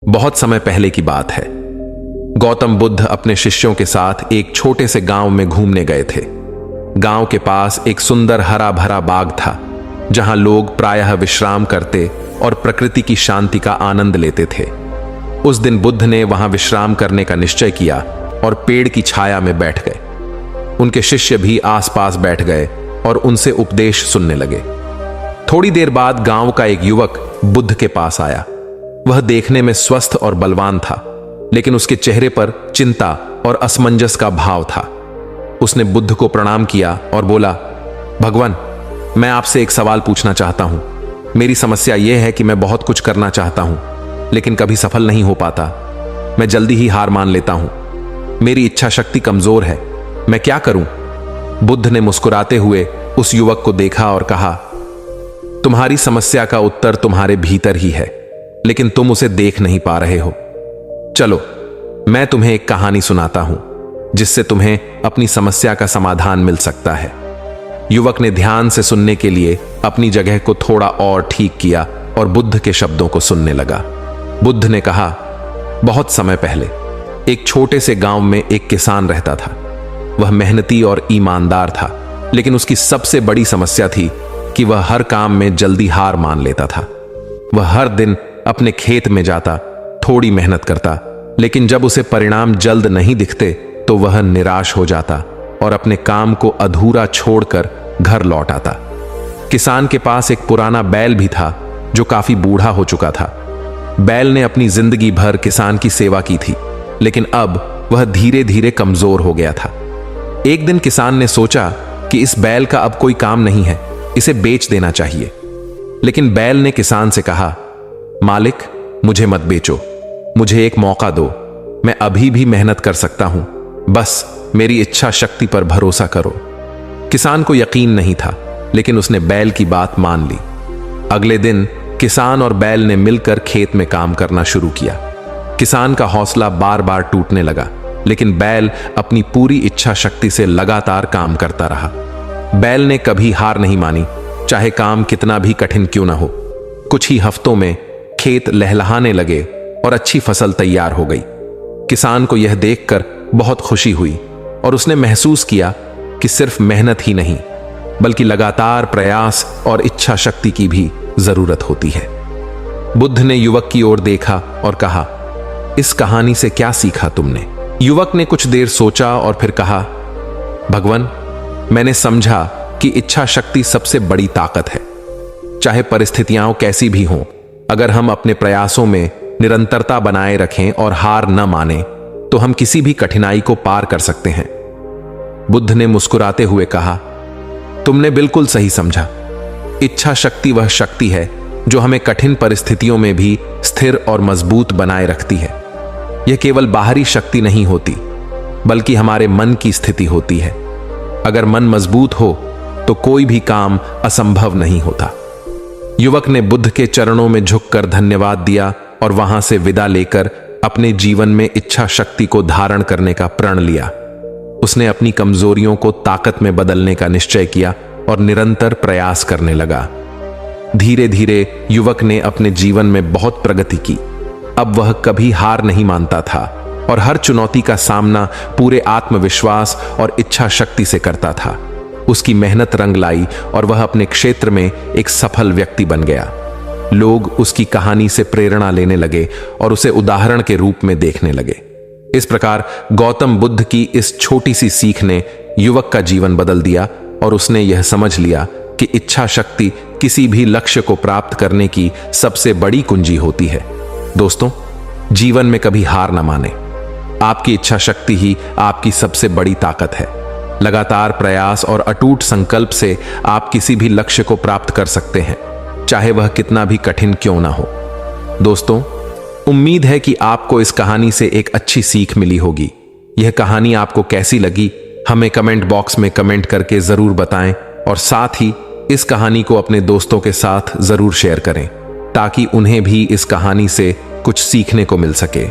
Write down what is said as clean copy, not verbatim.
बहुत समय पहले की बात है। गौतम बुद्ध अपने शिष्यों के साथ एक छोटे से गांव में घूमने गए थे। गांव के पास एक सुंदर हरा भरा बाग था, जहां लोग प्रायः विश्राम करते और प्रकृति की शांति का आनंद लेते थे। उस दिन बुद्ध ने वहां विश्राम करने का निश्चय किया और पेड़ की छाया में बैठ गए। उनके शिष्य भी आसपास बैठ गए और उनसे उपदेश सुनने लगे। थोड़ी देर बाद गांव का एक युवक बुद्ध के पास आया। वह देखने में स्वस्थ और बलवान था, लेकिन उसके चेहरे पर चिंता और असमंजस का भाव था। उसने बुद्ध को प्रणाम किया और बोला, भगवान, मैं आपसे एक सवाल पूछना चाहता हूं। मेरी समस्या यह है कि मैं बहुत कुछ करना चाहता हूं, लेकिन कभी सफल नहीं हो पाता। मैं जल्दी ही हार मान लेता हूं। मेरी इच्छा शक्ति कमजोर है। मैं क्या करूं? बुद्ध ने मुस्कुराते हुए उस युवक को देखा और कहा, तुम्हारी समस्या का उत्तर तुम्हारे भीतर ही है, लेकिन तुम उसे देख नहीं पा रहे हो। चलो, मैं तुम्हें एक कहानी सुनाता हूं, जिससे तुम्हें अपनी समस्या का समाधान मिल सकता है। युवक ने ध्यान से सुनने के लिए अपनी जगह को थोड़ा और ठीक किया और बुद्ध के शब्दों को सुनने लगा। बुद्ध ने कहा, बहुत समय पहले एक छोटे से गांव में एक किसान रहता था। वह मेहनती और ईमानदार था, लेकिन उसकी सबसे बड़ी समस्या थी कि वह हर काम में जल्दी हार मान लेता था। वह हर दिन अपने खेत में जाता, थोड़ी मेहनत करता, लेकिन जब उसे परिणाम जल्द नहीं दिखते तो वह निराश हो जाता और अपने काम को अधूरा छोड़कर घर लौट आता। किसान के पास एक पुराना बैल भी था, जो काफी बूढ़ा हो चुका था। बैल ने अपनी जिंदगी भर किसान की सेवा की थी, लेकिन अब वह धीरे धीरे कमजोर हो गया था। एक दिन किसान ने सोचा कि इस बैल का अब कोई काम नहीं है, इसे बेच देना चाहिए। लेकिन बैल ने किसान से कहा, मालिक, मुझे मत बेचो, मुझे एक मौका दो। मैं अभी भी मेहनत कर सकता हूं, बस मेरी इच्छा शक्ति पर भरोसा करो। किसान को यकीन नहीं था, लेकिन उसने बैल की बात मान ली। अगले दिन किसान और बैल ने मिलकर खेत में काम करना शुरू किया। किसान का हौसला बार बार टूटने लगा, लेकिन बैल अपनी पूरी इच्छा शक्ति से लगातार काम करता रहा। बैल ने कभी हार नहीं मानी, चाहे काम कितना भी कठिन क्यों ना हो। कुछ ही हफ्तों में खेत लहलहाने लगे और अच्छी फसल तैयार हो गई। किसान को यह देखकर बहुत खुशी हुई और उसने महसूस किया कि सिर्फ मेहनत ही नहीं, बल्कि लगातार प्रयास और इच्छा शक्ति की भी जरूरत होती है। बुद्ध ने युवक की ओर देखा और कहा, इस कहानी से क्या सीखा तुमने? युवक ने कुछ देर सोचा और फिर कहा, भगवान, मैंने समझा कि इच्छा शक्ति सबसे बड़ी ताकत है। चाहे परिस्थितियां कैसी भी हों, अगर हम अपने प्रयासों में निरंतरता बनाए रखें और हार न माने, तो हम किसी भी कठिनाई को पार कर सकते हैं। बुद्ध ने मुस्कुराते हुए कहा, तुमने बिल्कुल सही समझा। इच्छा शक्ति वह शक्ति है जो हमें कठिन परिस्थितियों में भी स्थिर और मजबूत बनाए रखती है। यह केवल बाहरी शक्ति नहीं होती, बल्कि हमारे मन की स्थिति होती है। अगर मन मजबूत हो तो कोई भी काम असंभव नहीं होता। युवक ने बुद्ध के चरणों में झुककर धन्यवाद दिया और वहां से विदा लेकर अपने जीवन में इच्छा शक्ति को धारण करने का प्रण लिया। उसने अपनी कमजोरियों को ताकत में बदलने का निश्चय किया और निरंतर प्रयास करने लगा। धीरे धीरे युवक ने अपने जीवन में बहुत प्रगति की। अब वह कभी हार नहीं मानता था और हर चुनौती का सामना पूरे आत्मविश्वास और इच्छा शक्ति से करता था। उसकी मेहनत रंग लाई और वह अपने क्षेत्र में एक सफल व्यक्ति बन गया। लोग उसकी कहानी से प्रेरणा लेने लगे और उसे उदाहरण के रूप में देखने लगे। इस प्रकार गौतम बुद्ध की इस छोटी सी सीख ने युवक का जीवन बदल दिया और उसने यह समझ लिया कि इच्छा शक्ति किसी भी लक्ष्य को प्राप्त करने की सबसे बड़ी कुंजी होती है। दोस्तों, जीवन में कभी हार न माने। आपकी इच्छा शक्ति ही आपकी सबसे बड़ी ताकत है। लगातार प्रयास और अटूट संकल्प से आप किसी भी लक्ष्य को प्राप्त कर सकते हैं, चाहे वह कितना भी कठिन क्यों ना हो। दोस्तों, उम्मीद है कि आपको इस कहानी से एक अच्छी सीख मिली होगी। यह कहानी आपको कैसी लगी, हमें कमेंट बॉक्स में कमेंट करके जरूर बताएं और साथ ही इस कहानी को अपने दोस्तों के साथ जरूर शेयर करें, ताकि उन्हें भी इस कहानी से कुछ सीखने को मिल सके।